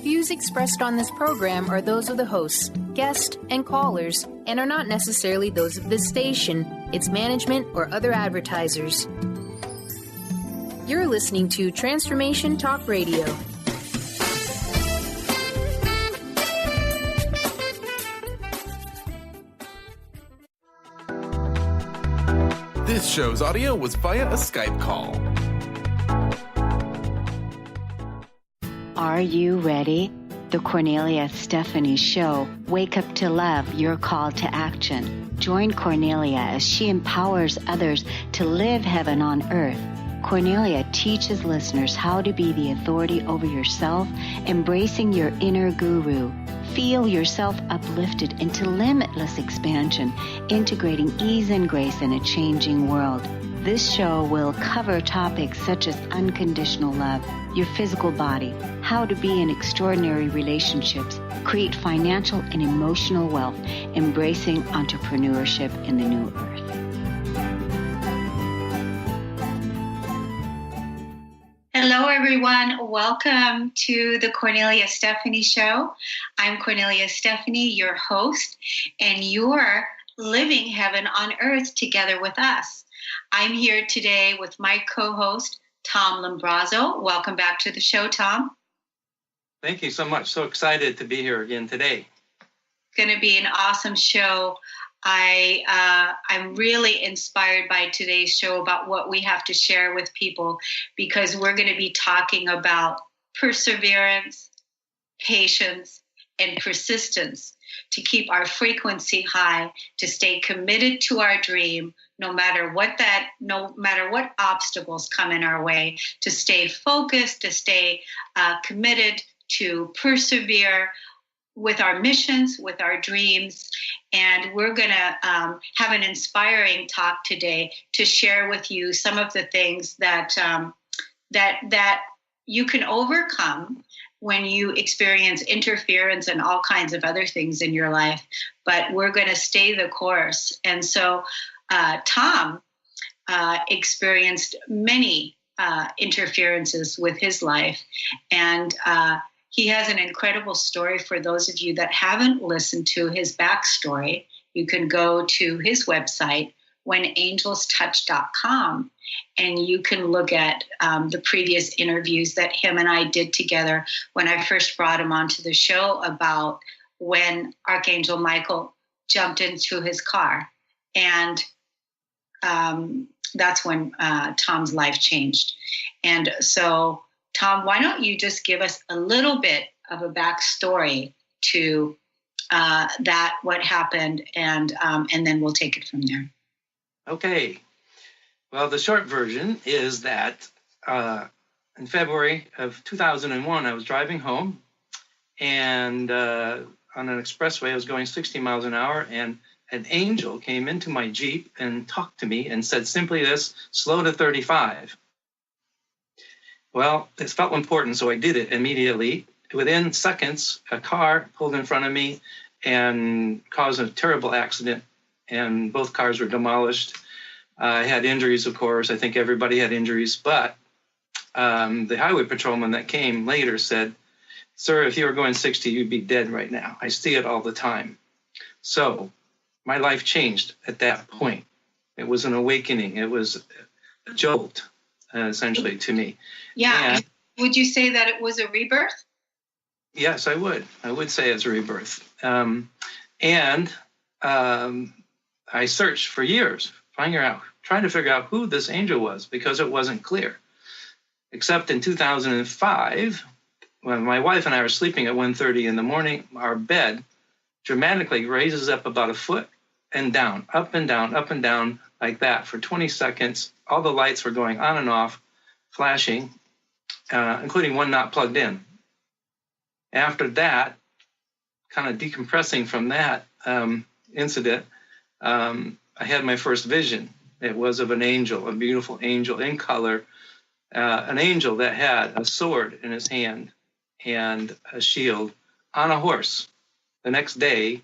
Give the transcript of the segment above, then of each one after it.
Views expressed on this program are those of the hosts, guests, and callers, and are not necessarily those of this station, its management, or other advertisers. You're listening to Transformation Talk Radio. This show's audio was via a Skype call. Are you ready? The Kornelia Stephanie Show. Wake up to love, your call to action. Join Kornelia as she empowers others to live heaven on earth. Kornelia teaches listeners how to be the authority over yourself, embracing your inner guru. Feel yourself uplifted into limitless expansion, integrating ease and grace in a changing world. This show will cover topics such as unconditional love, your physical body, how to be in extraordinary relationships, create financial and emotional wealth, embracing entrepreneurship in the new earth. Hello, everyone. Welcome to the Kornelia Stephanie Show. I'm Kornelia Stephanie, your host, and you're living heaven on earth together with us. I'm here today with my co-host, Tom Lumbrazo. Welcome back to the show, Tom. Thank you so much. So excited to be here again today. It's going to be an awesome show. I'm really inspired by today's show about what we have to share with people, because we're going to be talking about perseverance, patience, and persistence to keep our frequency high, to stay committed to our dream, no matter what obstacles come in our way, to stay focused, to stay committed, to persevere with our missions, with our dreams. And we're going to have an inspiring talk today to share with you some of the things that you can overcome when you experience interference and all kinds of other things in your life. But we're going to stay the course. And so Tom experienced many interferences with his life. And he has an incredible story for those of you that haven't listened to his backstory. You can go to his website, whenangelstouch.com, and you can look at the previous interviews that him and I did together when I first brought him onto the show about when Archangel Michael jumped into his car. And that's when Tom's life changed. And so, Tom, why don't you just give us a little bit of a backstory to that, what happened, and then we'll take it from there. Okay. Well, the short version is that in February of 2001, I was driving home, and on an expressway, I was going 60 miles an hour, and an angel came into my Jeep and talked to me and said simply this: slow to 35. Well, it felt important, so I did it immediately. Within seconds, a car pulled in front of me and caused a terrible accident, and both cars were demolished. I had injuries, of course. I think everybody had injuries, but the highway patrolman that came later said, "Sir, if you were going 60, you'd be dead right now. I see it all the time." So my life changed at that point. It was an awakening. It was a jolt, essentially, to me. Yeah. And would you say that it was a rebirth? Yes, I would. I would say it's a rebirth. I searched for years, trying to figure out who this angel was, because it wasn't clear. Except in 2005, when my wife and I were sleeping at 1:30 in the morning, our bed dramatically raises up about a foot and down, up and down, like that for 20 seconds. All the lights were going on and off, flashing, including one not plugged in. After that, kind of decompressing from that incident, I had my first vision. It was of an angel, a beautiful angel in color, an angel that had a sword in his hand and a shield on a horse. The next day,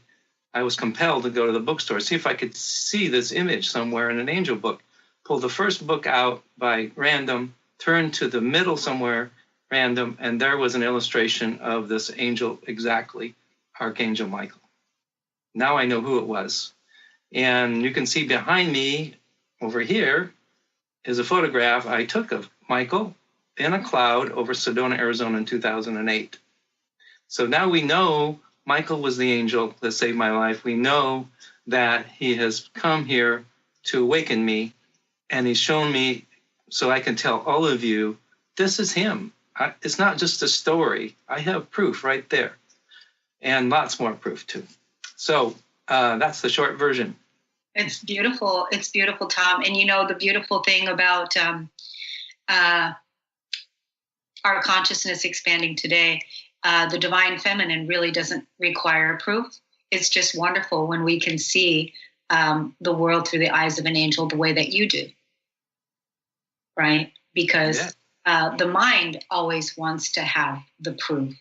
I was compelled to go to the bookstore, see if I could see this image somewhere in an angel book. Pull the first book out by random, turn to the middle somewhere, random, and there was an illustration of this angel exactly, Archangel Michael. Now I know who it was. And you can see behind me over here is a photograph I took of Michael in a cloud over Sedona, Arizona in 2008. So now we know Michael was the angel that saved my life. We know that he has come here to awaken me, and he's shown me so I can tell all of you, this is him. It's not just a story. I have proof right there, and lots more proof too. So that's the short version. It's beautiful. It's beautiful, Tom. And the beautiful thing about our consciousness expanding today, the divine feminine really doesn't require proof. It's just wonderful when we can see the world through the eyes of an angel the way that you do, right? Because the mind always wants to have the proof.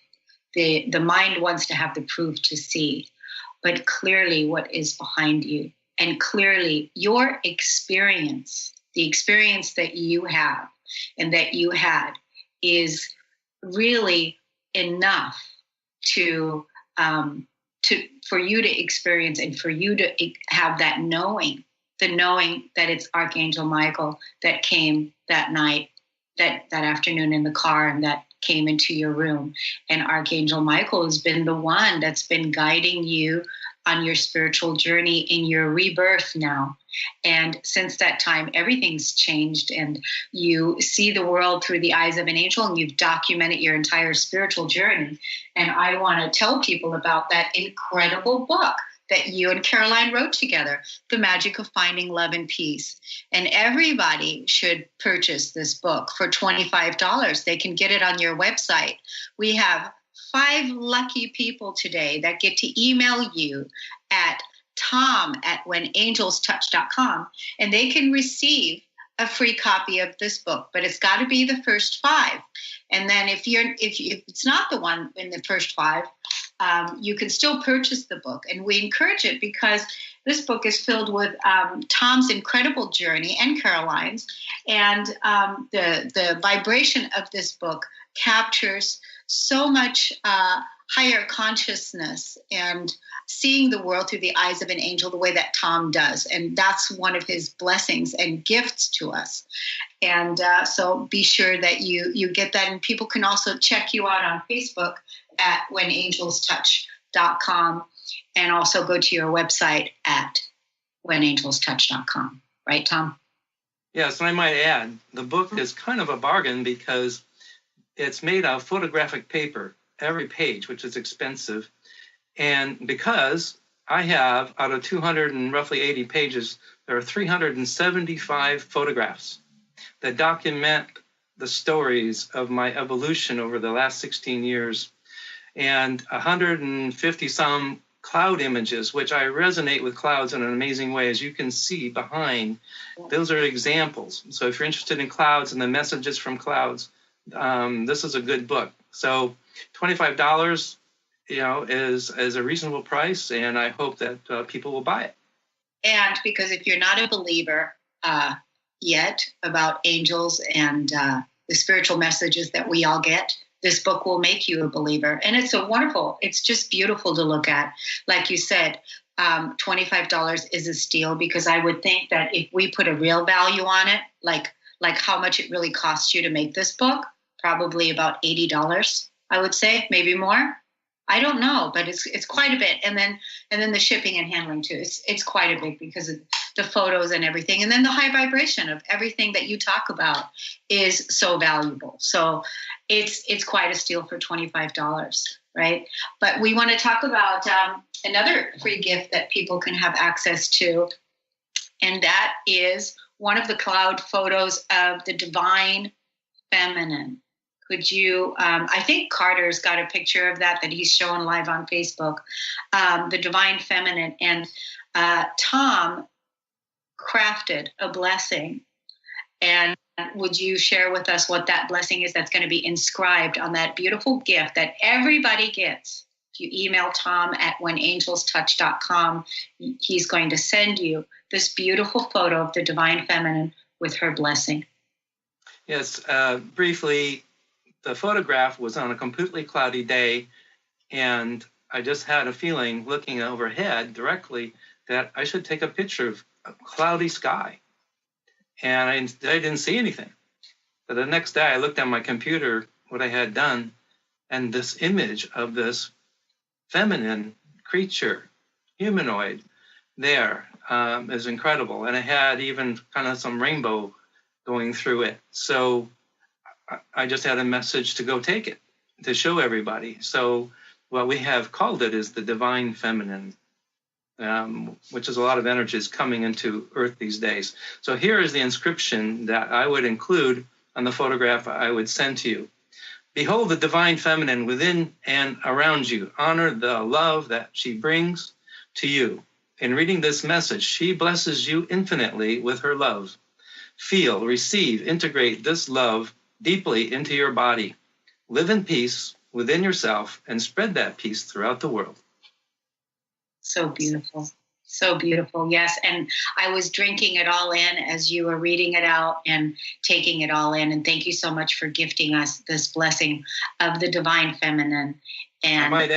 The mind wants to have the proof to see, but clearly what is behind you, and clearly your experience, the experience that you have and that you had, is really enough to for you to experience and for you to have that knowing, the knowing that it's Archangel Michael that came that night, that afternoon in the car, and that came into your room. And Archangel Michael has been the one that's been guiding you on your spiritual journey in your rebirth now. And since that time, everything's changed, and you see the world through the eyes of an angel, and you've documented your entire spiritual journey. And I want to tell people about that incredible book that you and Caroline wrote together, The Magic of Finding Love and Peace. And everybody should purchase this book for $25. They can get it on your website. We have 5 lucky people today that get to email you at tom@whenangelstouch.com, and they can receive a free copy of this book, but it's got to be the first 5. And then if it's not the one in the first 5, you can still purchase the book. And we encourage it because this book is filled with Tom's incredible journey and Caroline's, and the vibration of this book captures so much higher consciousness and seeing the world through the eyes of an angel the way that Tom does. And that's one of his blessings and gifts to us. And so be sure that you get that. And people can also check you out on Facebook at whenangelstouch.com, and also go to your website at whenangelstouch.com. Right, Tom? Yes, and I might add, the book is kind of a bargain because it's made of photographic paper, every page, which is expensive. And because I have, out of 280 pages, there are 375 photographs that document the stories of my evolution over the last 16 years, and 150 some cloud images, which I resonate with clouds in an amazing way, as you can see behind. Those are examples. So if you're interested in clouds and the messages from clouds, this is a good book. So $25, is a reasonable price, and I hope that people will buy it. And because if you're not a believer yet about angels and the spiritual messages that we all get, this book will make you a believer. And it's just beautiful to look at. Like you said, $25 is a steal, because I would think that if we put a real value on it, like how much it really costs you to make this book, probably about $80, I would say, maybe more. I don't know, but it's quite a bit. And then the shipping and handling too. It's quite a bit because of the photos and everything. And then the high vibration of everything that you talk about is so valuable. So it's quite a steal for $25, right? But we want to talk about another free gift that people can have access to, and that is one of the cloud photos of the divine feminine. Could you, I think Carter's got a picture of that he's showing live on Facebook, the divine feminine. And Tom crafted a blessing. And would you share with us what that blessing is that's going to be inscribed on that beautiful gift that everybody gets? If you email Tom at whenangelstouch.com, he's going to send you this beautiful photo of the divine feminine with her blessing. Yes, briefly, the photograph was on a completely cloudy day, and I just had a feeling looking overhead directly that I should take a picture of a cloudy sky. And I didn't see anything. But the next day I looked at my computer, what I had done, and this image of this feminine creature, humanoid, there is incredible. And it had even kind of some rainbow going through it. So I just had a message to go take it, to show everybody. So what we have called it is the divine feminine, which is a lot of energies coming into Earth these days. So here is the inscription that I would include on the photograph I would send to you. Behold the divine feminine within and around you. Honor the love that she brings to you. In reading this message, she blesses you infinitely with her love. Feel, receive, integrate this love deeply into your body. Live in peace within yourself and spread that peace throughout the world. So beautiful. So beautiful. Yes. And I was drinking it all in as you were reading it out and taking it all in. And thank you so much for gifting us this blessing of the divine feminine. And I might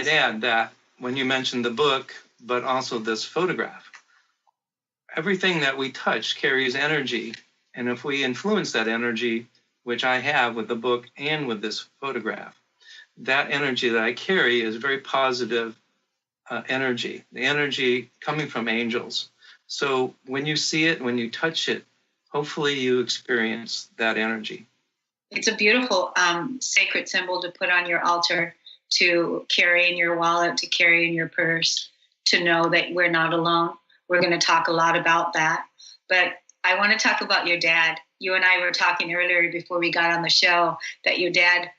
add that when you mentioned the book, but also this photograph, everything that we touch carries energy. And if we influence that energy, which I have with the book and with this photograph, that energy that I carry is very positive energy, the energy coming from angels. So when you see it, when you touch it, hopefully you experience that energy. It's a beautiful sacred symbol to put on your altar, to carry in your wallet, to carry in your purse, to know that we're not alone. We're going to talk a lot about that. But I want to talk about your dad. You and I were talking earlier before we got on the show that your dad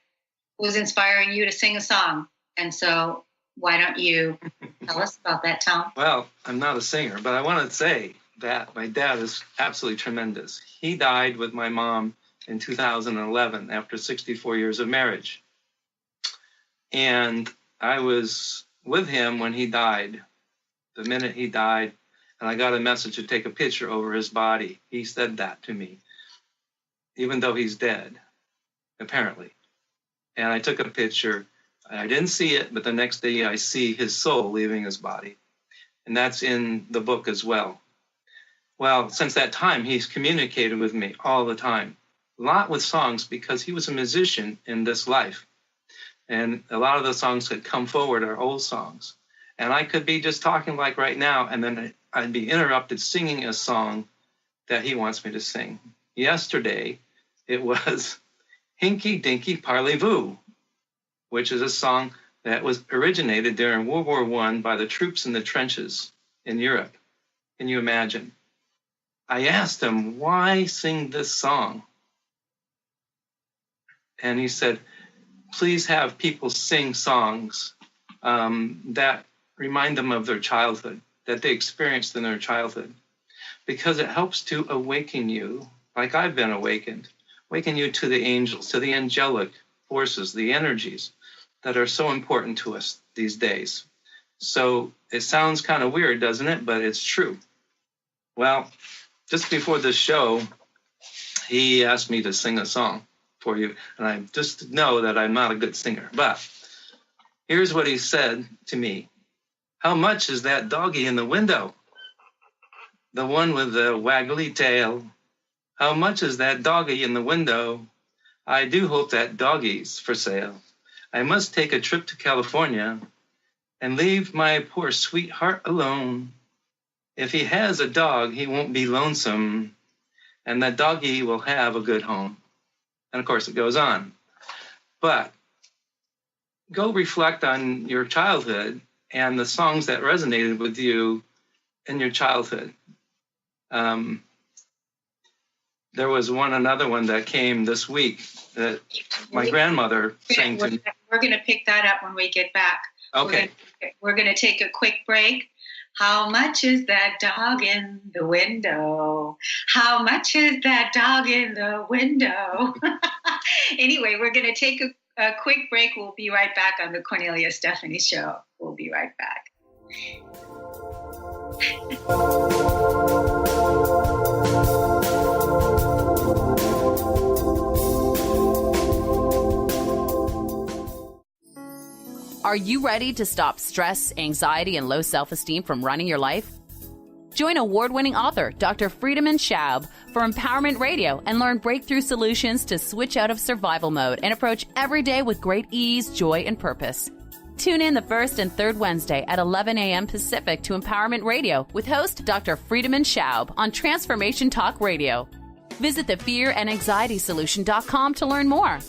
was inspiring you to sing a song. And so why don't you tell us about that, Tom? Well, I'm not a singer, but I want to say that my dad is absolutely tremendous. He died with my mom in 2011 after 64 years of marriage. And I was with him when he died, the minute he died, and I got a message to take a picture over his body. He said that to me, even though he's dead, apparently. And I took a picture. I didn't see it, but the next day I see his soul leaving his body. And that's in the book as well. Well, since that time, he's communicated with me all the time, a lot with songs, because he was a musician in this life. And a lot of the songs that come forward are old songs. And I could be just talking like right now, and then I'd be interrupted singing a song that he wants me to sing. Yesterday, it was Hinky Dinky Parlez-Vous, which is a song that was originated during World War I by the troops in the trenches in Europe. Can you imagine? I asked him, why sing this song? And he said, please have people sing songs that remind them of their childhood, that they experienced in their childhood, because it helps to awaken you, like I've been awakened, awaken you to the angels, to the angelic forces, the energies that are so important to us these days. So it sounds kind of weird, doesn't it? But it's true. Well, just before this show, he asked me to sing a song for you, and I just know that I'm not a good singer. But here's what he said to me. How much is that doggy in the window? The one with the waggly tail. How much is that doggy in the window? I do hope that doggie's for sale. I must take a trip to California and leave my poor sweetheart alone. If he has a dog, he won't be lonesome, and that doggie will have a good home. And of course, it goes on. But go reflect on your childhood and the songs that resonated with you in your childhood. There was another one that came this week that my grandmother sang to me. We're going to pick that up when we get back. Okay. We're going to take a quick break. How much is that dog in the window? How much is that dog in the window? Anyway, we're going to take a quick break. We'll be right back on the Kornelia Stephanie Show. We'll be right back. Are you ready to stop stress, anxiety, and low self-esteem from running your life? Join award-winning author Dr. Friedemann Schaub for Empowerment Radio and learn breakthrough solutions to switch out of survival mode and approach every day with great ease, joy, and purpose. Tune in the first and third Wednesday at 11 a.m. Pacific to Empowerment Radio with host Dr. Friedemann Schaub on Transformation Talk Radio. Visit thefearandanxietysolution.com to learn more.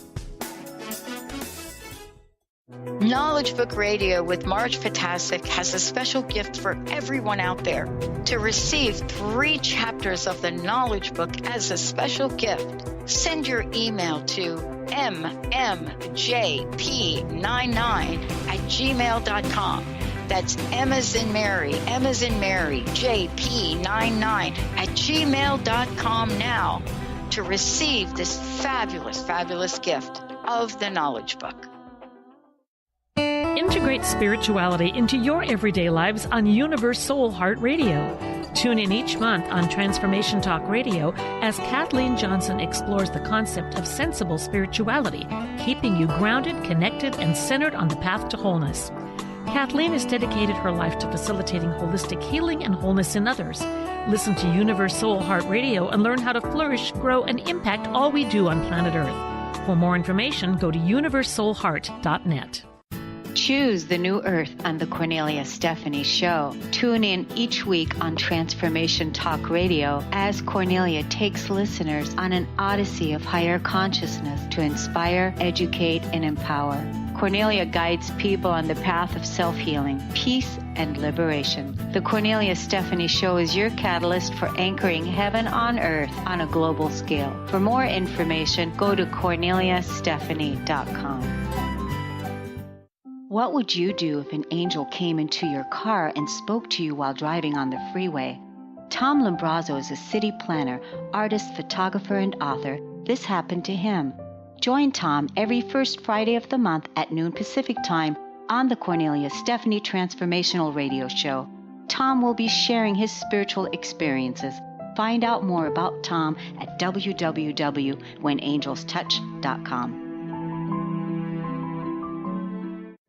Knowledge Book Radio with Marge Potasic has a special gift for everyone out there. To receive 3 chapters of the Knowledge Book as a special gift, send your email to mmjp99@gmail.com. That's M as in Mary, JP99@gmail.com now to receive this fabulous, fabulous gift of the Knowledge Book. Integrate spirituality into your everyday lives on Universe Soul Heart Radio. Tune in each month on Transformation Talk Radio as Kathleen Johnson explores the concept of sensible spirituality, keeping you grounded, connected, and centered on the path to wholeness. Kathleen has dedicated her life to facilitating holistic healing and wholeness in others. Listen to Universe Soul Heart Radio and learn how to flourish, grow, and impact all we do on planet Earth. For more information, go to universesoulheart.net. Choose the new earth on the Kornelia Stephanie Show. Tune in each week on Transformation Talk Radio as Kornelia takes listeners on an odyssey of higher consciousness to inspire, educate, and empower. Kornelia guides people on the path of self-healing, peace, and liberation. The Kornelia Stephanie Show is your catalyst for anchoring heaven on earth on a global scale. For more information, go to KorneliaStephanie.com. What would you do if an angel came into your car and spoke to you while driving on the freeway? Tom Lumbrazo is a city planner, artist, photographer, and author. This happened to him. Join Tom every first Friday of the month at noon Pacific Time on the Kornelia Stephanie Transformational Radio Show. Tom will be sharing his spiritual experiences. Find out more about Tom at www.whenangelstouch.com.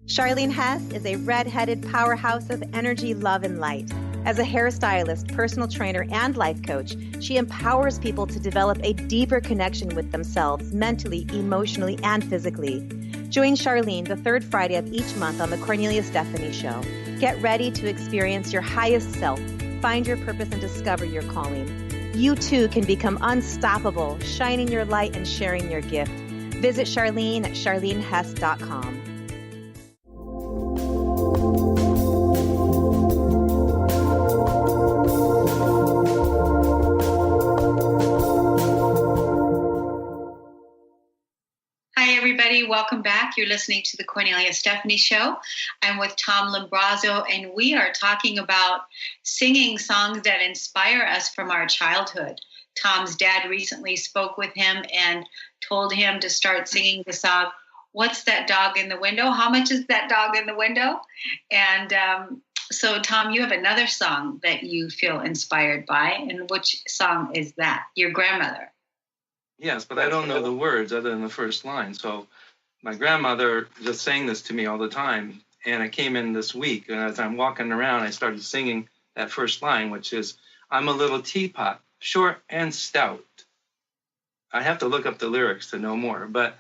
Charlene Hess is a red-headed powerhouse of energy, love, and light. As a hairstylist, personal trainer, and life coach, she empowers people to develop a deeper connection with themselves mentally, emotionally, and physically. Join Charlene the third Friday of each month on the Kornelia Stephanie Show. Get ready to experience your highest self, find your purpose, and discover your calling. You too can become unstoppable, shining your light and sharing your gift. Visit Charlene at charlenehess.com. Welcome back. You're listening to the Kornelia Stephanie Show. I'm with Tom Lumbrazo, and we are talking about singing songs that inspire us from our childhood. Tom's dad recently spoke with him and told him to start singing the song, "What's That Dog in the Window? How much is that dog in the window?" And so, Tom, you have another song that you feel inspired by, and which song is that? Your grandmother. Yes, but I don't know the words other than the first line. So my grandmother just sang this to me all the time, and it came in this week. And as I'm walking around, I started singing that first line, which is, "I'm a little teapot, short and stout." I have to look up the lyrics to know more, but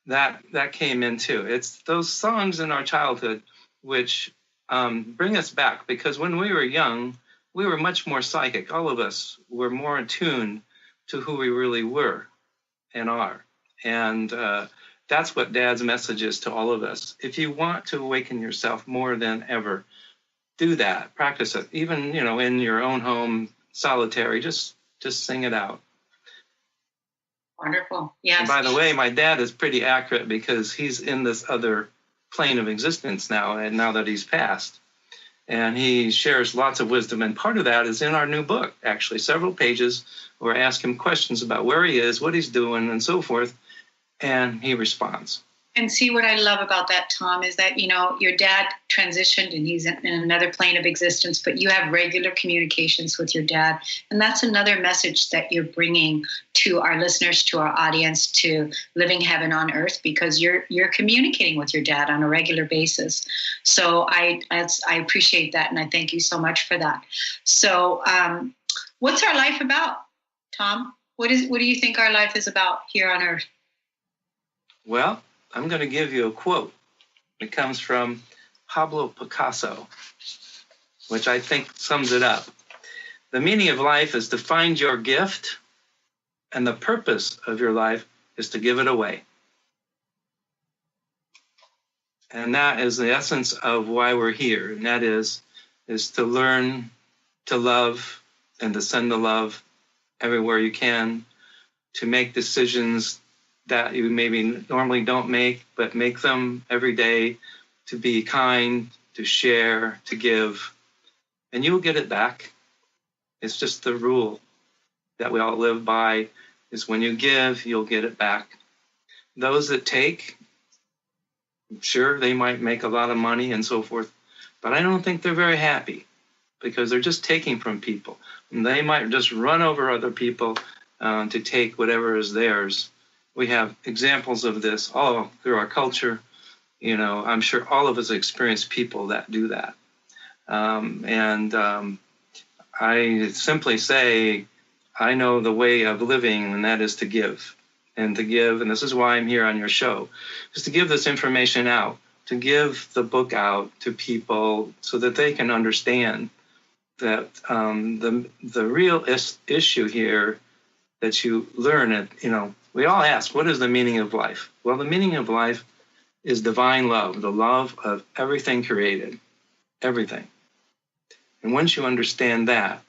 that came in too. It's those songs in our childhood which bring us back, because when we were young, we were much more psychic. All of us were more attuned to who we really were and are. And that's what Dad's message is to all of us. If you want to awaken yourself more than ever, do that. Practice it. Even, in your own home, solitary, just sing it out. Wonderful. Yes. And by the way, my dad is pretty accurate because he's in this other plane of existence now, and now that he's passed. And he shares lots of wisdom. And part of that is in our new book, actually, several pages where I ask him questions about where he is, what he's doing, and so forth. And he responds. And see, what I love about that, Tom, is that, your dad transitioned and he's in another plane of existence, but you have regular communications with your dad. And that's another message that you're bringing to our listeners, to our audience, to living heaven on earth, because you're communicating with your dad on a regular basis. So I appreciate that. And I thank you so much for that. So what's our life about, Tom? What do you think our life is about here on earth? Well, I'm going to give you a quote. It comes from Pablo Picasso, which I think sums it up. The meaning of life is to find your gift, and the purpose of your life is to give it away. And that is the essence of why we're here, and that is to learn to love and to send the love everywhere you can, to make decisions that you maybe normally don't make, but make them every day, to be kind, to share, to give, and you will get it back. It's just the rule that we all live by, is when you give, you'll get it back. Those that take, sure, they might make a lot of money and so forth, but I don't think they're very happy, because they're just taking from people. And they might just run over other people to take whatever is theirs. We have examples of this all through our culture. I'm sure all of us experience people that do that. I simply say, I know the way of living, and that is to give. And this is why I'm here on your show, is to give this information out, to give the book out to people so that they can understand that the real issue here that you learn, we all ask, what is the meaning of life? Well, the meaning of life is divine love, the love of everything created, everything. And once you understand that,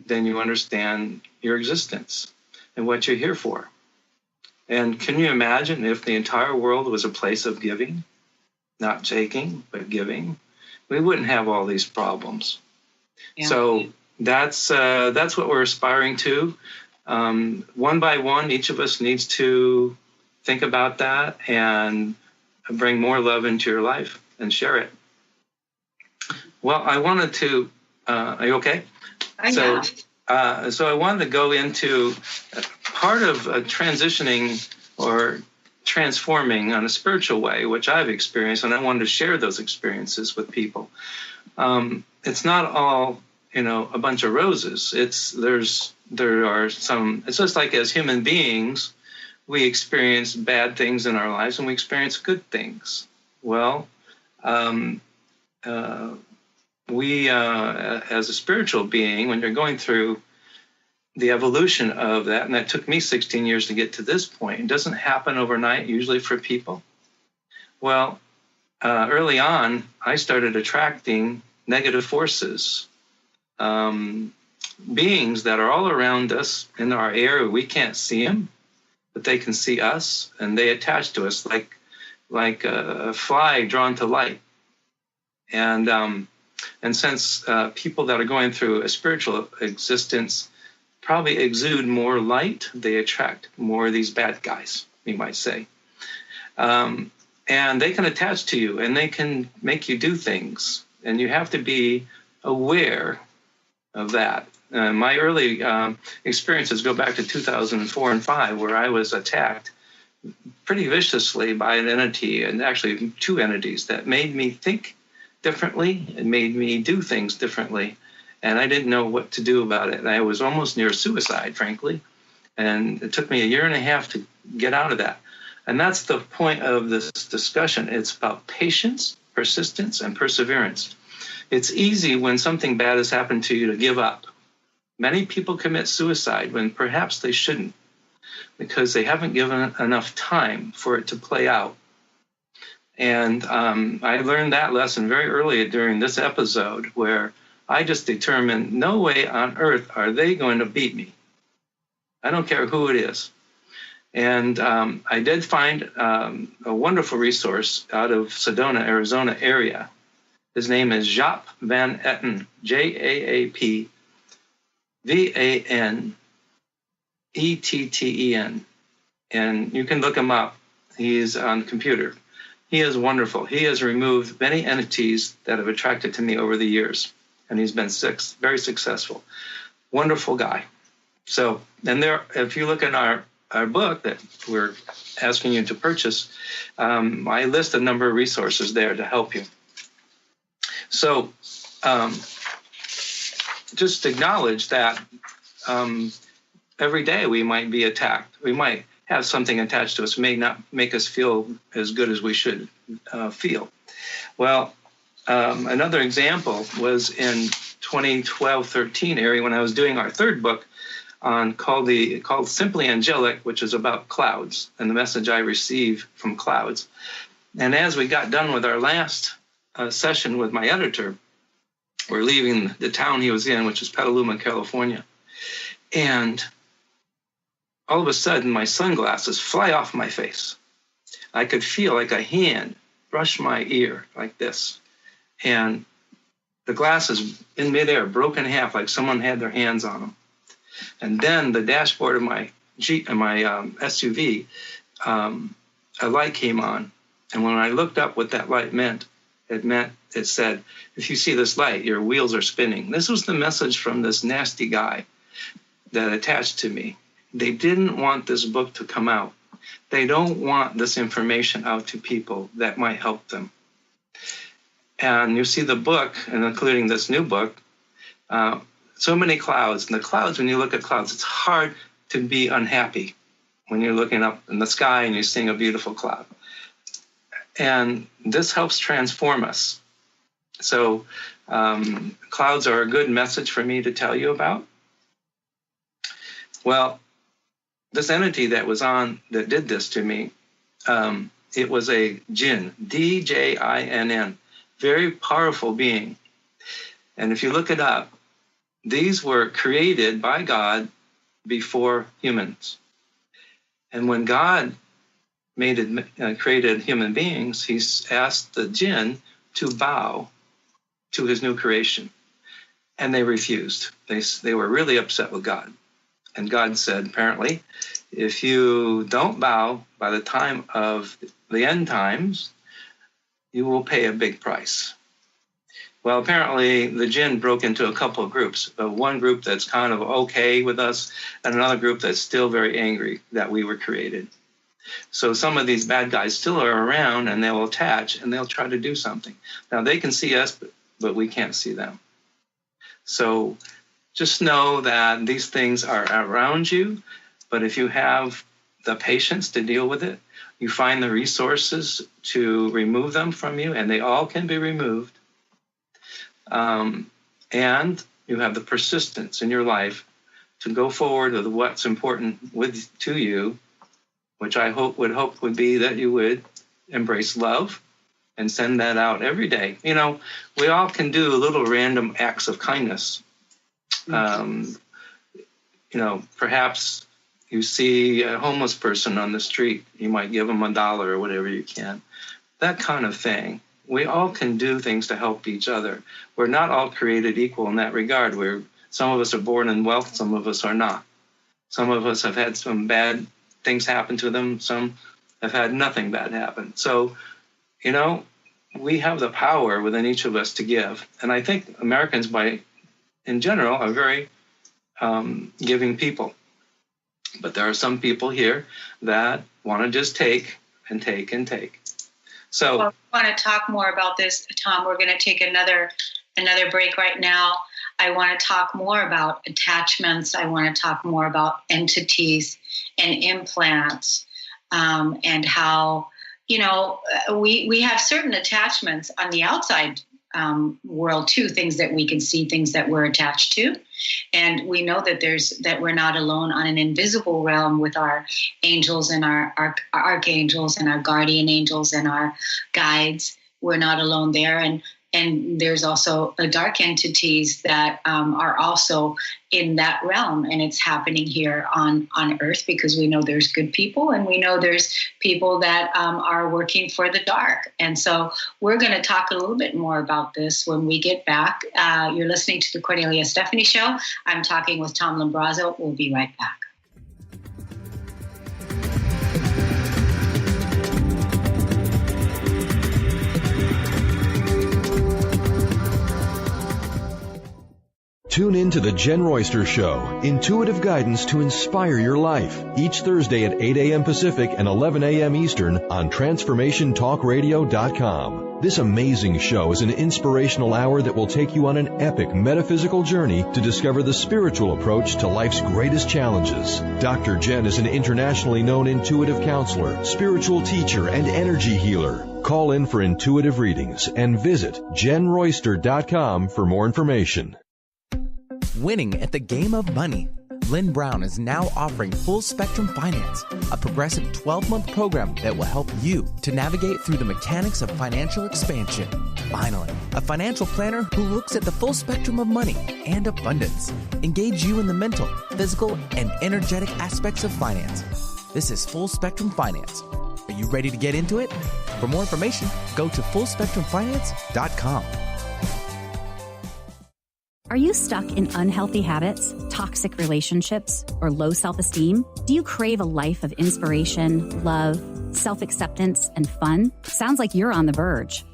then you understand your existence and what you're here for. And can you imagine if the entire world was a place of giving, not taking, but giving? We wouldn't have all these problems. Yeah. So that's what we're aspiring to. One by one, each of us needs to think about that and bring more love into your life and share it. Well, I wanted to, are you okay? So I wanted to go into part of transitioning or transforming on a spiritual way, which I've experienced, and I wanted to share those experiences with people. It's not all, a bunch of roses. There are some, it's just like as human beings, we experience bad things in our lives and we experience good things. Well, we, as a spiritual being, when you're going through the evolution of that, and that took me 16 years to get to this point, it doesn't happen overnight, usually for people. Well, early on, I started attracting negative forces, beings that are all around us in our area. We can't see them, but they can see us, and they attach to us like a fly drawn to light. And since people that are going through a spiritual existence probably exude more light, they attract more of these bad guys, you might say. And they can attach to you, and they can make you do things, and you have to be aware of that. My early experiences go back to 2004 and 5, where I was attacked pretty viciously by an entity, and actually two entities, that made me think differently and made me do things differently. And I didn't know what to do about it. And I was almost near suicide, frankly. And it took me 1.5 years to get out of that. And that's the point of this discussion. It's about patience, persistence, and perseverance. It's easy when something bad has happened to you to give up. Many people commit suicide when perhaps they shouldn't, because they haven't given enough time for it to play out. And I learned that lesson very early during this episode, where I just determined no way on earth are they going to beat me. I don't care who it is. And I did find a wonderful resource out of Sedona, Arizona area. His name is Jaap Van Etten, Jaap Van Etten. And you can look him up. He's on the computer. He is wonderful. He has removed many entities that have attracted to me over the years, and he's been very successful. Wonderful guy. So, and there, if you look in our book that we're asking you to purchase, I list a number of resources there to help you. So, just acknowledge that every day we might be attacked. We might have something attached to us, may not make us feel as good as we should feel. Well, another example was in 2012-13 area when I was doing our third book called Simply Angelic, which is about clouds and the message I receive from clouds. And as we got done with our last session with my editor, we're leaving the town he was in, which is Petaluma, California. And all of a sudden, my sunglasses fly off my face. I could feel like a hand brush my ear like this. And the glasses in midair broke in half like someone had their hands on them. And then the dashboard of my SUV, a light came on. And when I looked up what that light meant, it said, if you see this light, your wheels are spinning. This was the message from this nasty guy that attached to me. They didn't want this book to come out. They don't want this information out to people that might help them. And you see the book, and including this new book, so many clouds. And the clouds, when you look at clouds, it's hard to be unhappy when you're looking up in the sky and you're seeing a beautiful cloud. And this helps transform us. So clouds are a good message for me to tell you about. Well, this entity that did this to me, it was a jinn, D-J-I-N-N, very powerful being. And if you look it up, these were created by God before humans. And when God created human beings, he asked the jinn to bow to his new creation. And they refused. They were really upset with God. And God said, apparently, if you don't bow by the time of the end times, you will pay a big price. Well, apparently the jinn broke into a couple of groups. One group that's kind of okay with us, and another group that's still very angry that we were created. So some of these bad guys still are around, and they'll attach, and they'll try to do something. Now, they can see us, but we can't see them. So just know that these things are around you, but if you have the patience to deal with it, you find the resources to remove them from you, and they all can be removed. And you have the persistence in your life to go forward with what's important to you, which I would hope would be that you would embrace love and send that out every day. You know, we all can do little random acts of kindness. You know, perhaps you see a homeless person on the street, you might give them $1 or whatever you can. That kind of thing. We all can do things to help each other. We're not all created equal in that regard. Some of us are born in wealth, some of us are not. Some of us have had some bad things happen to them, some have had nothing bad happen. So, you know, we have the power within each of us to give. And I think Americans, in general, are very giving people. But there are some people here that want to just take and take and take. So, well, I want to talk more about this, Tom. We're going to take another break right now. I want to talk more about attachments. I want to talk more about entities and implants, and how, you know, we have certain attachments on the outside world too, things that we can see, things that we're attached to. And we know that we're not alone on an invisible realm with our angels and our archangels and our guardian angels and our guides. We're not alone there. And there's also dark entities that are also in that realm, and it's happening here on Earth, because we know there's good people and we know there's people that are working for the dark. And so we're going to talk a little bit more about this when we get back. You're listening to the Kornelia Stephanie Show. I'm talking with Tom Lumbrazo. We'll be right back. Tune in to The Jen Royster Show, intuitive guidance to inspire your life, each Thursday at 8 a.m. Pacific and 11 a.m. Eastern on TransformationTalkRadio.com. This amazing show is an inspirational hour that will take you on an epic metaphysical journey to discover the spiritual approach to life's greatest challenges. Dr. Jen is an internationally known intuitive counselor, spiritual teacher, and energy healer. Call in for intuitive readings and visit JenRoyster.com for more information. Winning at the game of money. Lynn Brown is now offering Full Spectrum Finance, a progressive 12-month program that will help you to navigate through the mechanics of financial expansion. Finally, a financial planner who looks at the full spectrum of money and abundance. Engage you in the mental, physical, and energetic aspects of finance. This is Full Spectrum Finance. Are you ready to get into it? For more information, go to FullSpectrumFinance.com. Are you stuck in unhealthy habits, toxic relationships, or low self-esteem? Do you crave a life of inspiration, love, self-acceptance, and fun? Sounds like you're on the verge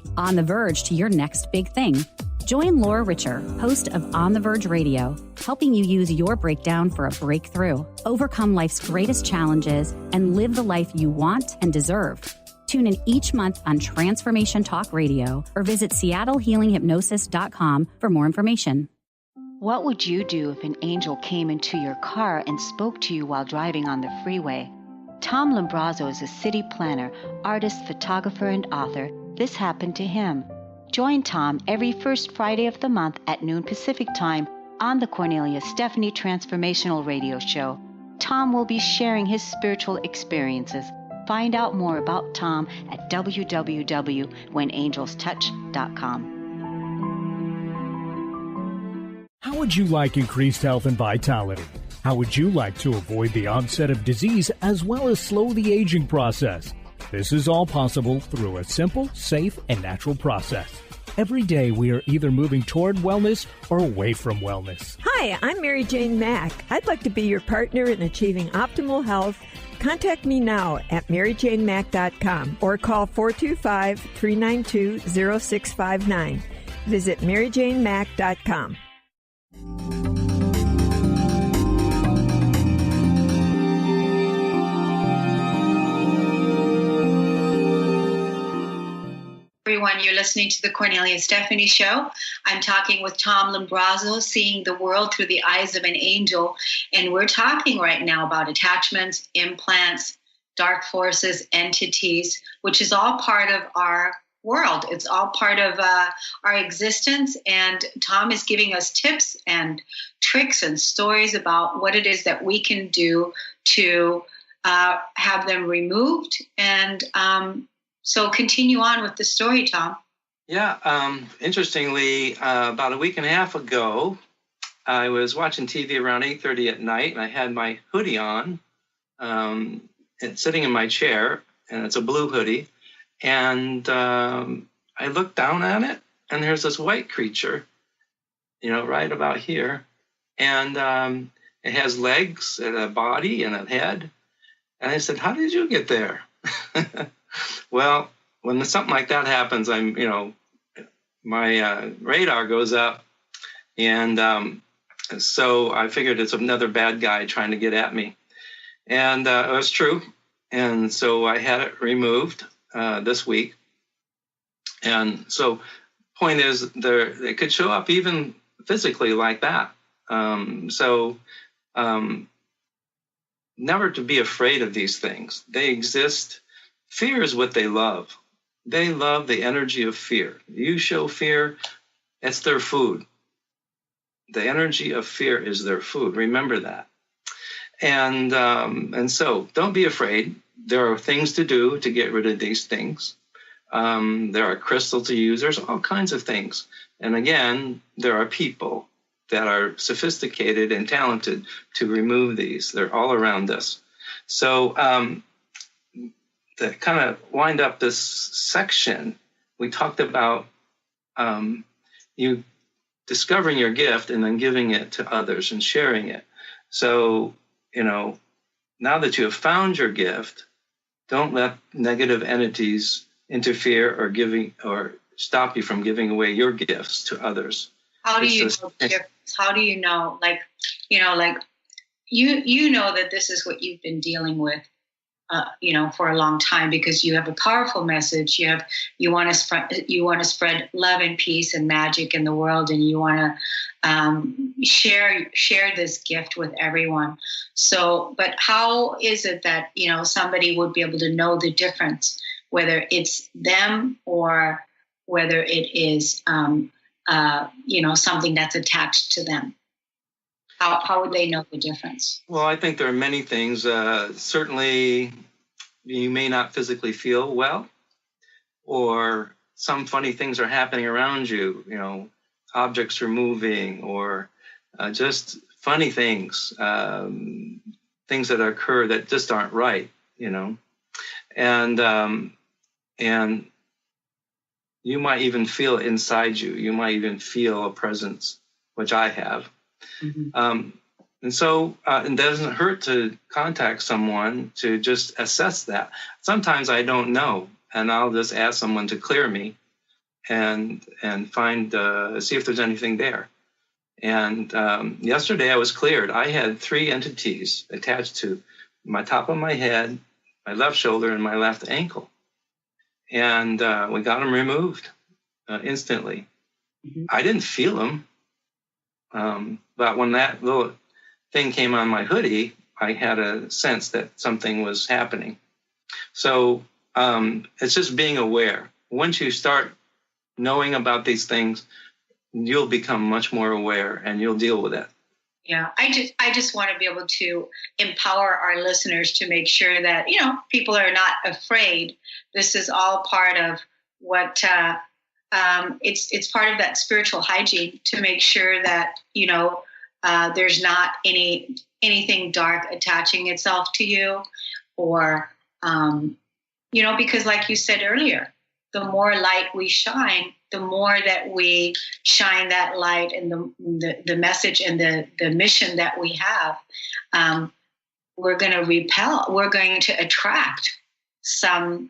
to your next big thing. Join Laura Richer, host of On the Verge Radio, helping you use your breakdown for a breakthrough, overcome life's greatest challenges, and live the life you want and deserve. Tune in each month on Transformation Talk Radio or visit SeattleHealingHypnosis.com for more information. What would you do if an angel came into your car and spoke to you while driving on the freeway? Tom Lumbrazo is a city planner, artist, photographer, and author. This happened to him. Join Tom every first Friday of the month at noon Pacific Time on the Kornelia Stephanie Transformational Radio Show. Tom will be sharing his spiritual experiences. Find out more about Tom at www.whenangelstouch.com. How would you like increased health and vitality? How would you like to avoid the onset of disease as well as slow the aging process? This is all possible through a simple, safe, and natural process. Every day we are either moving toward wellness or away from wellness. Hi, I'm Mary Jane Mack. I'd like to be your partner in achieving optimal health. Contact me now at maryjanemack.com or call 425-392-0659. Visit maryjanemack.com. Everyone, you're listening to the Kornelia Stephanie Show. I'm talking with Tom Lumbrazo, seeing the world through the eyes of an angel. And we're talking right now about attachments, implants, dark forces, entities, which is all part of our world. It's all part of our existence. And Tom is giving us tips and tricks and stories about what it is that we can do to have them removed. And so continue on with the story, Tom. Yeah. Interestingly, about a week and a half ago, I was watching TV around 8:30 at night, and I had my hoodie on, and sitting in my chair, and it's a blue hoodie. And I looked down at it, and there's this white creature, right about here. And it has legs and a body and a head. And I said, how did you get there? Well, when something like that happens, my radar goes up. And so I figured it's another bad guy trying to get at me. And it was true. And so I had it removed this week. And so point is, it could show up even physically like that. Never to be afraid of these things. They exist. Fear is what they love. They love the energy of fear. You show fear, it's their food. The energy of fear is their food. Remember that. And so don't be afraid. There are things to do to get rid of these things. There are crystals to use. There's all kinds of things. And again, there are people that are sophisticated and talented to remove these. They're all around us. So to kind of wind up this section, we talked about you discovering your gift and then giving it to others and sharing it. So, now that you have found your gift, don't let negative entities interfere or stop you from giving away your gifts to others. How do you know the gift difference? How do you know? Like, you know that this is what you've been dealing with, for a long time, because you have a powerful message. You want to spread love and peace and magic in the world, and you want to share this gift with everyone. So, but how is it that somebody would be able to know the difference, whether it's them or whether it is something that's attached to them? How would they know the difference? Well, I think there are many things. Certainly, you may not physically feel well, or some funny things are happening around you. Objects are moving, or just funny things, things that occur that just aren't right. And you might even feel it inside you. You might even feel a presence, which I have. Mm-hmm. And so it doesn't hurt to contact someone to just assess that. Sometimes I don't know, and I'll just ask someone to clear me and find, see if there's anything there. And yesterday I was cleared. I had 3 entities attached to my top of my head, my left shoulder, and my left ankle. And we got them removed instantly. Mm-hmm. I didn't feel them. But when that little thing came on my hoodie, I had a sense that something was happening. So it's just being aware. Once you start knowing about these things, you'll become much more aware and you'll deal with it. Yeah, I just want to be able to empower our listeners to make sure that, people are not afraid. This is all part of what it's part of that spiritual hygiene to make sure that, there's not anything dark attaching itself to you, or, because like you said earlier, the more light we shine, the more that we shine that light and the message and the mission that we have, we're going to attract some,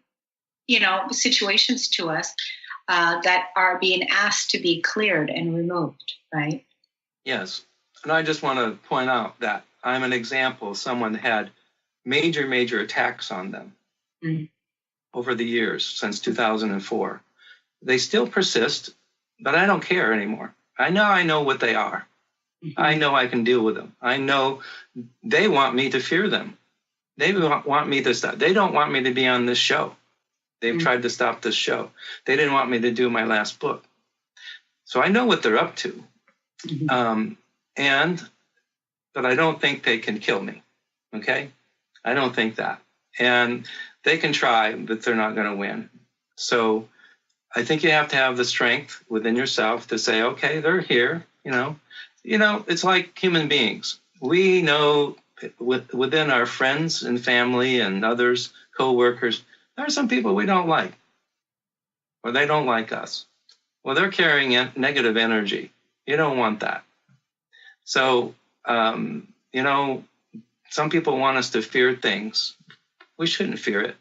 situations to us that are being asked to be cleared and removed, right? Yes. And I just want to point out that I'm an example of someone that had major, major attacks on them over the years since 2004. They still persist, but I don't care anymore. I know what they are. Mm-hmm. I know I can deal with them. I know they want me to fear them. They want me to stop. They don't want me to be on this show. They've tried to stop this show. They didn't want me to do my last book. So I know what they're up to. Mm-hmm. But I don't think they can kill me. Okay? I don't think that. And they can try, but they're not going to win. So I think you have to have the strength within yourself to say, okay, they're here. It's like human beings. We know within our friends and family and others, co-workers, there are some people we don't like, or they don't like us. Well, they're carrying negative energy. You don't want that. So, some people want us to fear things. We shouldn't fear it.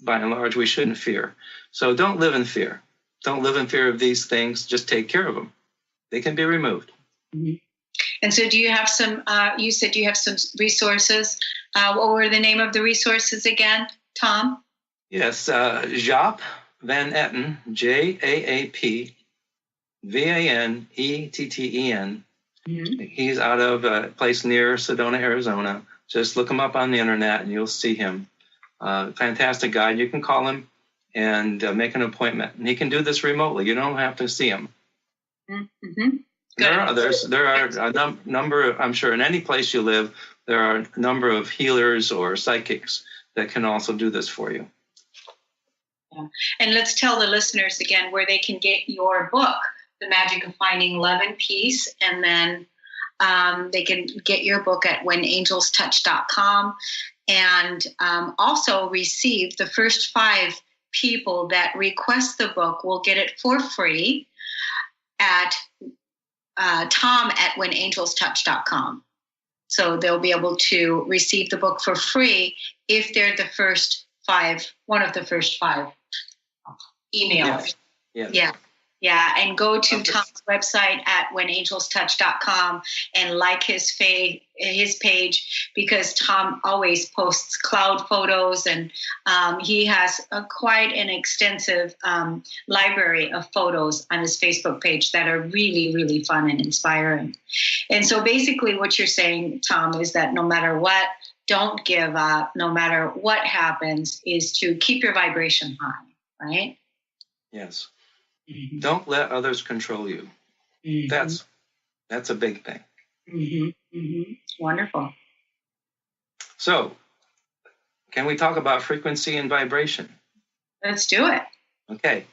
By and large, we shouldn't fear. So don't live in fear. Don't live in fear of these things. Just take care of them. They can be removed. Mm-hmm. And so do you have some, you said you have some resources. What were the name of the resources again, Tom? Yes, Jaap Van Etten, Jaap Vanetten. Mm-hmm. He's out of a place near Sedona, Arizona. Just look him up on the internet and you'll see him. Fantastic guy. You can call him and make an appointment. And he can do this remotely. You don't have to see him. Mm-hmm. There are a number of, I'm sure in any place you live, there are a number of healers or psychics that can also do this for you. Yeah. And let's tell the listeners again where they can get your book, The Magic of Finding Love and Peace. And then they can get your book at whenangelstouch.com and also receive the first 5 people that request the book will get it for free at Tom at whenangelstouch.com. So they'll be able to receive the book for free if they're the first 5, one of the first 5 emails. Yes. Yeah. Yeah, and go to Tom's website at whenangelstouch.com and like his page, because Tom always posts cloud photos, and he has quite an extensive library of photos on his Facebook page that are really, really fun and inspiring. And so basically what you're saying, Tom, is that no matter what, don't give up. No matter what happens, is to keep your vibration high, right? Yes. Don't let others control you. That's a big thing. Wonderful. So, can we talk about frequency and vibration? Let's do it. Okay.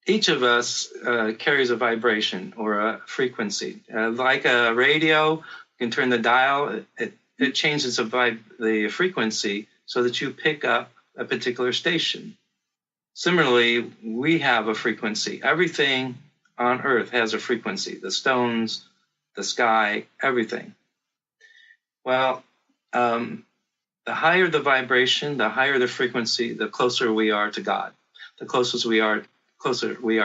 Each of us carries a vibration or a frequency. Like a radio, you can turn the dial. It changes the frequency so that you pick up a particular station. Similarly, we have a frequency. Everything on earth has a frequency. The stones, the sky, everything. Well, the higher the vibration, the higher the frequency, the closer we are to God. The closer we are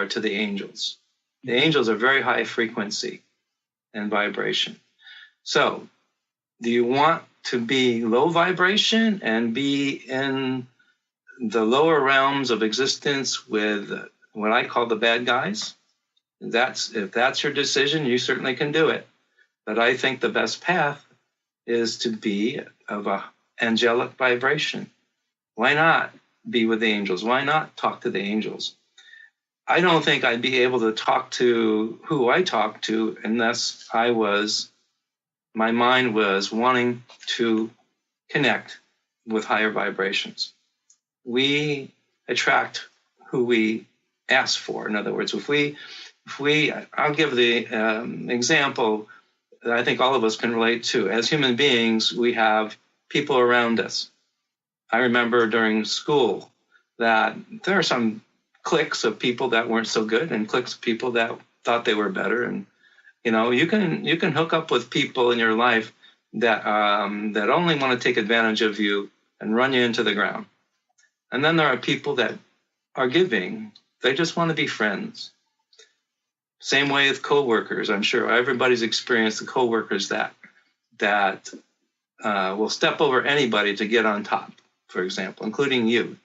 to the angels. The angels are very high frequency and vibration. So, do you want to be low vibration and be in the lower realms of existence with what I call the bad guys? If that's your decision, you certainly can do it. But I think the best path is to be of a angelic vibration. Why not be with the angels? Why not talk to the angels? I don't think I'd be able to talk to who I talk to unless my mind was wanting to connect with higher vibrations. We attract who we ask for. In other words, I'll give the example that I think all of us can relate to. As human beings, we have people around us. I remember during school that there are some cliques of people that weren't so good and cliques of people that thought they were better. And, you can hook up with people in your life that only want to take advantage of you and run you into the ground. And then there are people that are giving. They just want to be friends. Same way with coworkers. I'm sure everybody's experienced the coworkers that will step over anybody to get on top, for example, including you,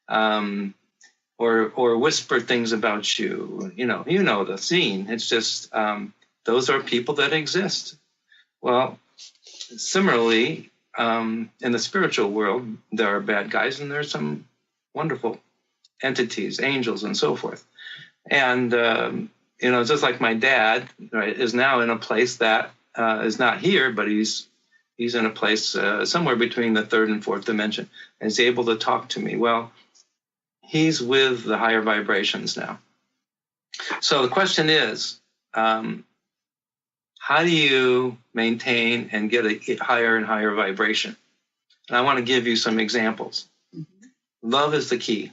or whisper things about you. You know the scene. It's just those are people that exist. Well, similarly, in the spiritual world, there are bad guys and there's some wonderful entities, angels, and so forth. And just like my dad, right, is now in a place that is not here, but he's in a place somewhere between the third and fourth dimension, and is able to talk to me. Well, he's with the higher vibrations now. So the question is, how do you maintain and get a higher and higher vibration? And I want to give you some examples. Love is the key.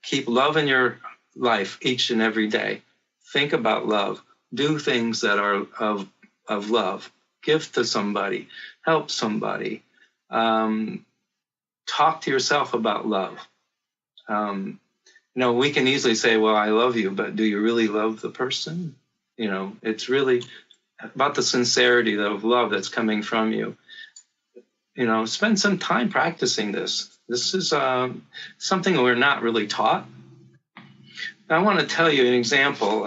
Keep love in your life each and every day. Think about love. Do things that are of love. Give to somebody. Help somebody. Talk to yourself about love. We can easily say, well, I love you, but do you really love the person? It's really about the sincerity of love that's coming from you. Spend some time practicing this. This is something we're not really taught. I want to tell you an example.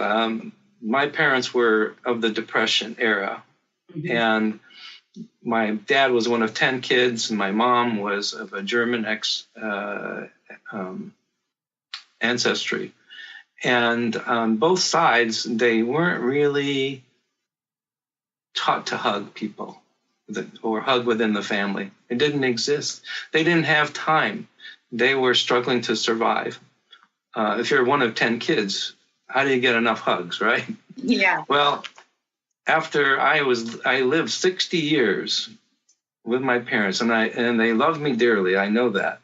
My parents were of the Depression era, and my dad was one of 10 kids, and my mom was of a German ancestry. And on both sides, they weren't really taught to hug people or hug within the family. It didn't exist. They didn't have time. They were struggling to survive. If you're one of 10 kids, how do you get enough hugs, right? Yeah. Well, after I lived 60 years with my parents, and they loved me dearly. I know that,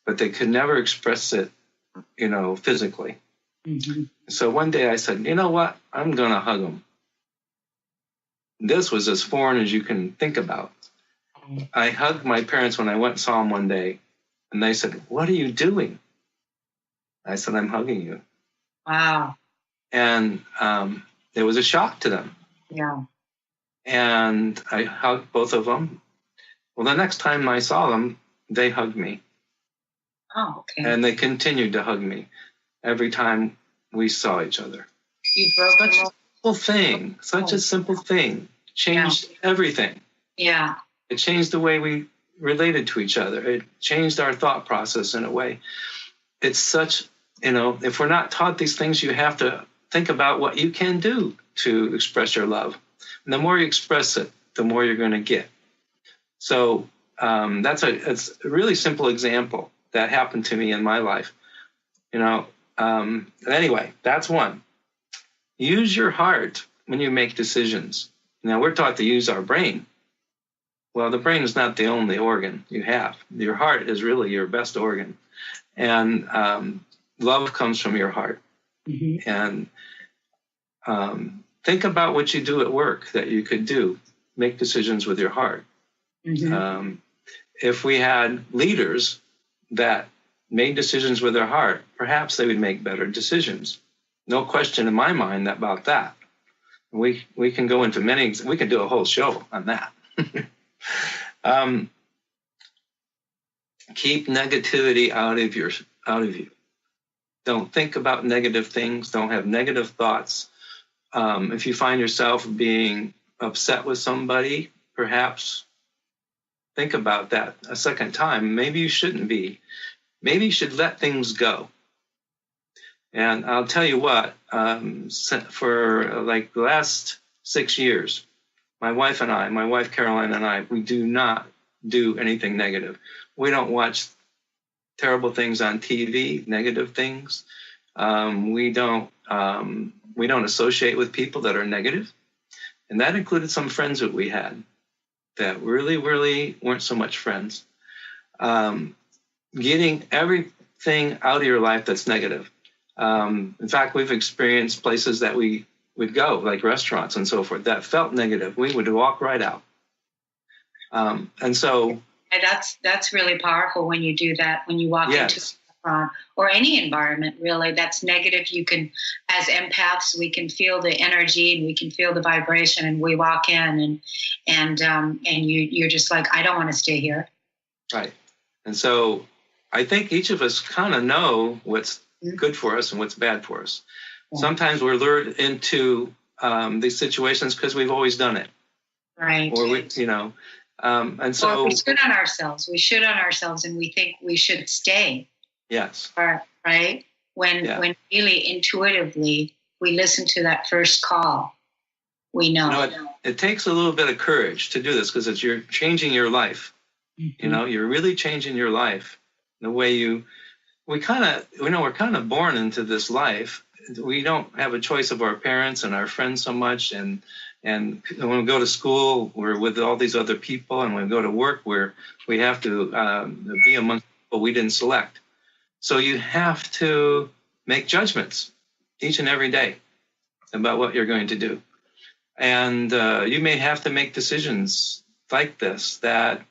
but they could never express it, physically. So one day I said, you know what? I'm going to hug them. This was as foreign as you can think about. I hugged my parents when I went and saw them one day, and they said, what are you doing? I said, I'm hugging you. Wow. And it was a shock to them. Yeah. And I hugged both of them. Well, the next time I saw them, they hugged me. Oh, okay. And they continued to hug me every time we saw each other. You broke such a simple thing. Such a simple thing. Changed everything. Yeah. It changed the way we related to each other. It changed our thought process in a way. It's such, if we're not taught these things, you have to think about what you can do to express your love. And the more you express it, the more you're going to get. So it's a really simple example that happened to me in my life. Anyway, that's one. Use your heart when you make decisions. Now, we're taught to use our brain. Well, the brain is not the only organ you have. Your heart is really your best organ. And love comes from your heart. Mm-hmm. And think about what you do at work that you could do. Make decisions with your heart. Mm-hmm. If we had leaders that made decisions with their heart, perhaps they would make better decisions. No question in my mind about that. We can go into we can do a whole show on that. Keep negativity out of you. Don't think about negative things. Don't have negative thoughts. If you find yourself being upset with somebody, perhaps think about that a second time. Maybe you shouldn't be. Maybe you should let things go. And I'll tell you what, for like the last 6 years, my wife Caroline and I, we do not do anything negative. We don't watch terrible things on TV, negative things. We don't associate with people that are negative. And that included some friends that we had that really, really weren't so much friends. Getting everything out of your life that's negative. In fact, we've experienced places that we would go, like restaurants and so forth, that felt negative. We would walk right out. And so... That's really powerful when you do that, when you walk into a restaurant or any environment, really, that's negative. You can, as empaths, we can feel the energy and we can feel the vibration, and we walk in and you're just like, I don't want to stay here. Right. And so I think each of us kind of know what's good for us and what's bad for us. Yeah. Sometimes we're lured into these situations because we've always done it. Right. Or and so or we should on ourselves. We should on ourselves, and we think we should stay. Yes. Right. When really intuitively we listen to that first call, we know. It takes a little bit of courage to do this because you're changing your life. Mm-hmm. You're really changing your life. The way we're kind of born into this life. We don't have a choice of our parents and our friends so much, and when we go to school, we're with all these other people, and when we go to work, we have to be among people we didn't select. So you have to make judgments each and every day about what you're going to do, and you may have to make decisions like this that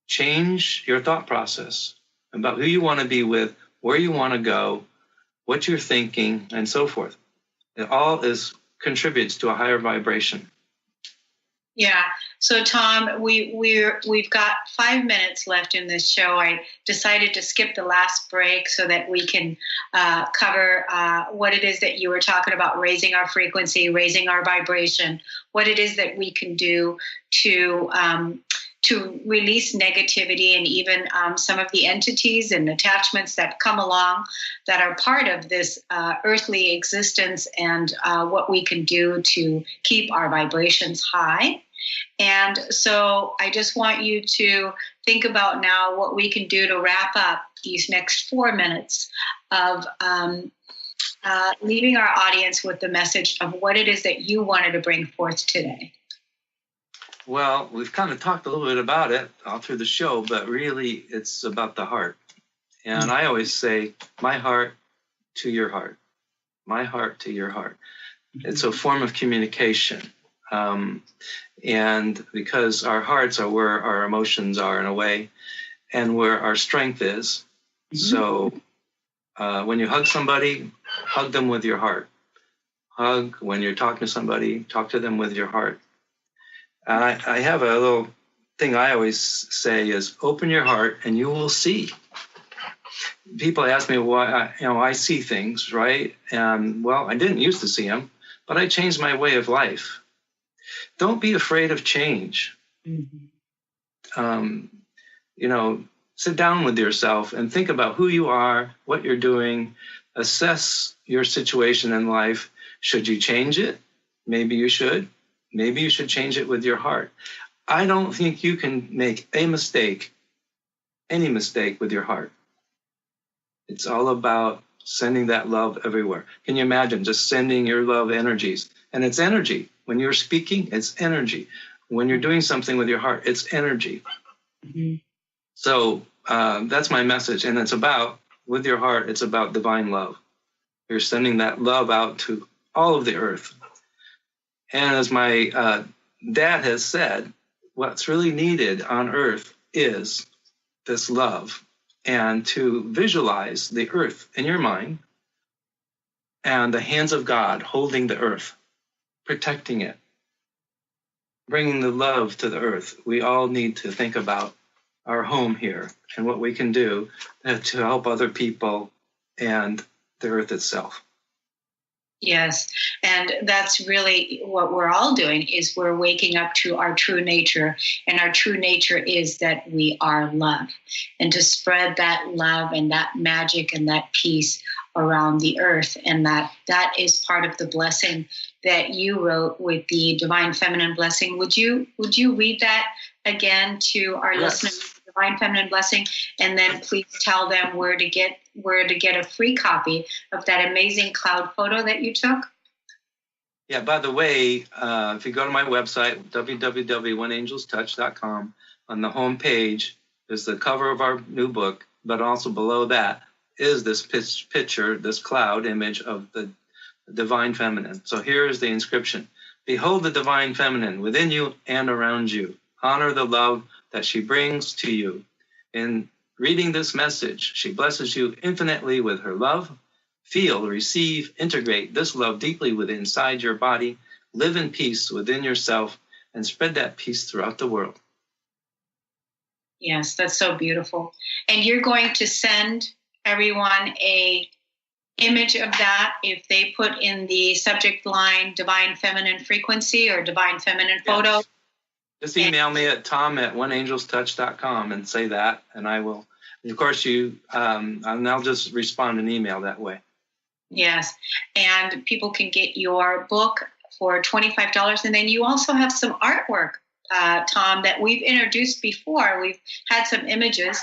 change your thought process about who you want to be with, where you want to go, what you're thinking, and so forth. It all contributes to a higher vibration. Yeah. So Tom, we've got 5 minutes left in this show. I decided to skip the last break so that we can cover what it is that you were talking about, raising our frequency, raising our vibration, what it is that we can do to release negativity and even some of the entities and attachments that come along that are part of this earthly existence, and what we can do to keep our vibrations high. And so I just want you to think about now what we can do to wrap up these next 4 minutes of leaving our audience with the message of what it is that you wanted to bring forth today. Well, we've kind of talked a little bit about it all through the show, but really it's about the heart. And I always say, my heart to your heart, my heart to your heart. It's a form of communication. And because our hearts are where our emotions are in a way, and where our strength is. So When you hug somebody, hug them with your heart. Hug when you're talking to somebody, talk to them with your heart. I have a little thing I always say is open your heart and you will see. People ask me why, I see things, right? And well, I didn't used to see them, but I changed my way of life. Don't be afraid of change. Mm-hmm. Sit down with yourself and think about who you are, what you're doing, assess your situation in life. Should you change it? Maybe you should. Maybe you should change it with your heart. I don't think you can make any mistake with your heart. It's all about sending that love everywhere. Can you imagine just sending your love energies? And it's energy. When you're speaking, it's energy. When you're doing something with your heart, it's energy. Mm-hmm. So that's my message. And it's about, with your heart, it's about divine love. You're sending that love out to all of the earth. And as my dad has said, what's really needed on earth is this love. And to visualize the earth in your mind and the hands of God holding the earth, protecting it, bringing the love to the earth. We all need to think about our home here and what we can do to help other people and the earth itself. Yes, and that's really what we're all doing, is we're waking up to our true nature, and our true nature is that we are love, and to spread that love and that magic and that peace around the earth. And that is part of the blessing that you wrote with the Divine Feminine Blessing. Would you read that again to our listeners? Divine Feminine Blessing, and then please tell them where to get a free copy of that amazing cloud photo that you took. Yeah, by the way, if you go to my website, www.oneangelstouch.com, on the home page is the cover of our new book, but also below that is this picture, this cloud image of the Divine Feminine. So here is the inscription: Behold the Divine Feminine within you and around you. Honor the love that she brings to you. In reading this message, she blesses you infinitely with her love. Feel, receive, integrate this love deeply within inside your body. Live in peace within yourself and spread that peace throughout the world. Yes, that's so beautiful. And you're going to send everyone a image of that if they put in the subject line Divine Feminine Frequency or Divine Feminine Photo. Yes. Just email me at tom@oneangelstouch.com and say that, and I will. And of course, and I'll just respond an email that way. Yes, and people can get your book for $25, and then you also have some artwork, Tom, that we've introduced before. We've had some images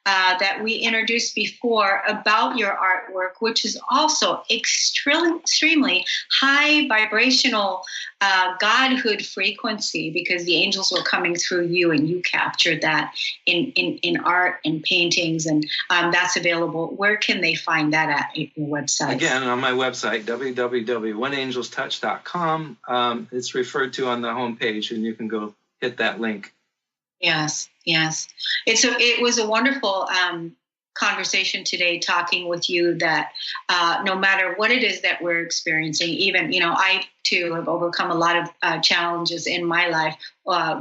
that we introduced before about your artwork, which is also extremely high vibrational godhood frequency, because the angels were coming through you and you captured that in art and paintings, and that's available. Where can they find that at your website? Again, on my website, www.oneangelstouch.com. It's referred to on the homepage, and you can go hit that link. Yes. It was a wonderful conversation today, talking with you, that no matter what it is that we're experiencing, even, I too have overcome a lot of challenges in my life,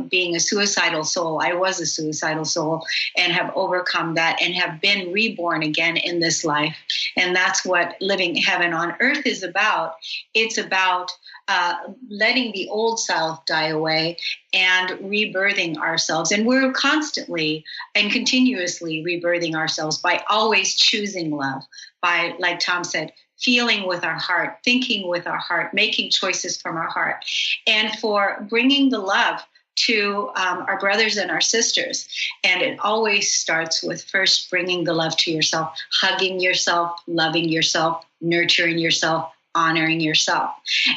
being a suicidal soul. I was a suicidal soul and have overcome that and have been reborn again in this life. And that's what living heaven on earth is about. It's about letting the old self die away and rebirthing ourselves. And we're constantly and continuously rebirthing ourselves by always choosing love, by, like Tom said, feeling with our heart, thinking with our heart, making choices from our heart, and for bringing the love to our brothers and our sisters. And it always starts with first bringing the love to yourself, hugging yourself, loving yourself, nurturing yourself, honoring yourself.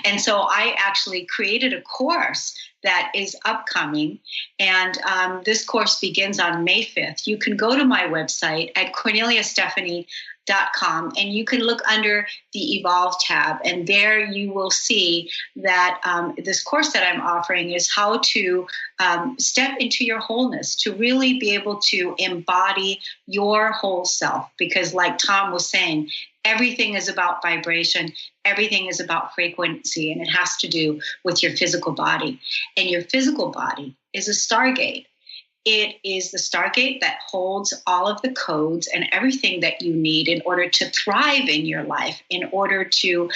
And so I actually created a course that is upcoming. And this course begins on May 5th. You can go to my website at CorneliaStephanie.com, and you can look under the Evolve tab, and there you will see that this course that I'm offering is how to step into your wholeness, to really be able to embody your whole self. Because like Tom was saying, everything is about vibration. Everything is about frequency, and it has to do with your physical body. And your physical body is a stargate. It is the stargate that holds all of the codes and everything that you need in order to thrive in your life, in order to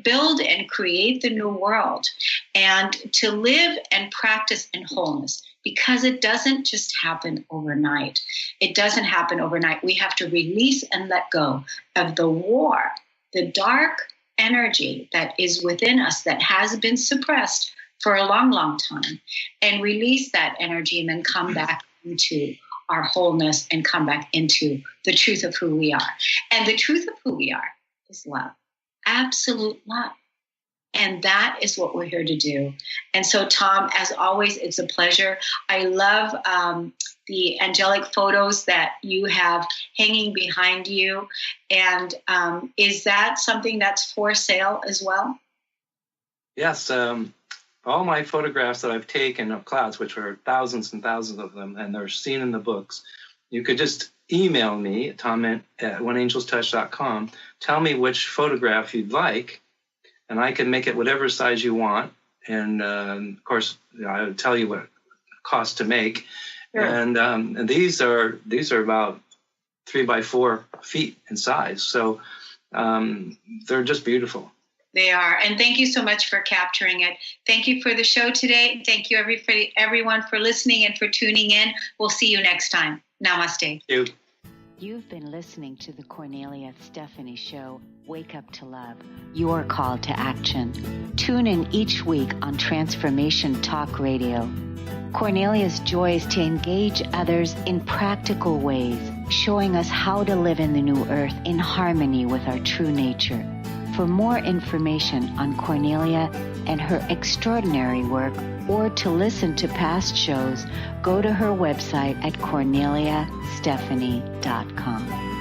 build and create the new world, and to live and practice in wholeness. Because it doesn't just happen overnight. It doesn't happen overnight. We have to release and let go of the war, the dark energy that is within us that has been suppressed for a long, long time, and release that energy and then come back into our wholeness and come back into the truth of who we are. And the truth of who we are is love, absolute love. And that is what we're here to do. And so, Tom, as always, it's a pleasure. I love the angelic photos that you have hanging behind you. And is that something that's for sale as well? Yes. All my photographs that I've taken of clouds, which are thousands and thousands of them, and they're seen in the books, you could just email me at tom@whenangelstouch.com. Tell me which photograph you'd like, and I can make it whatever size you want. And of course, I would tell you what it costs to make. Sure. And these are about 3 by 4 feet in size. So they're just beautiful. They are. And thank you so much for capturing it. Thank you for the show today. Thank you everyone for listening and for tuning in. We'll see you next time. Namaste. Thank you. You've been listening to the Kornelia Stephanie Show, Wake Up to Love, your call to action. Tune in each week on Transformation Talk Radio. Kornelia's joy is to engage others in practical ways, showing us how to live in the new earth in harmony with our true nature. For more information on Kornelia and her extraordinary work, or to listen to past shows, go to her website at CorneliaStephanie.com.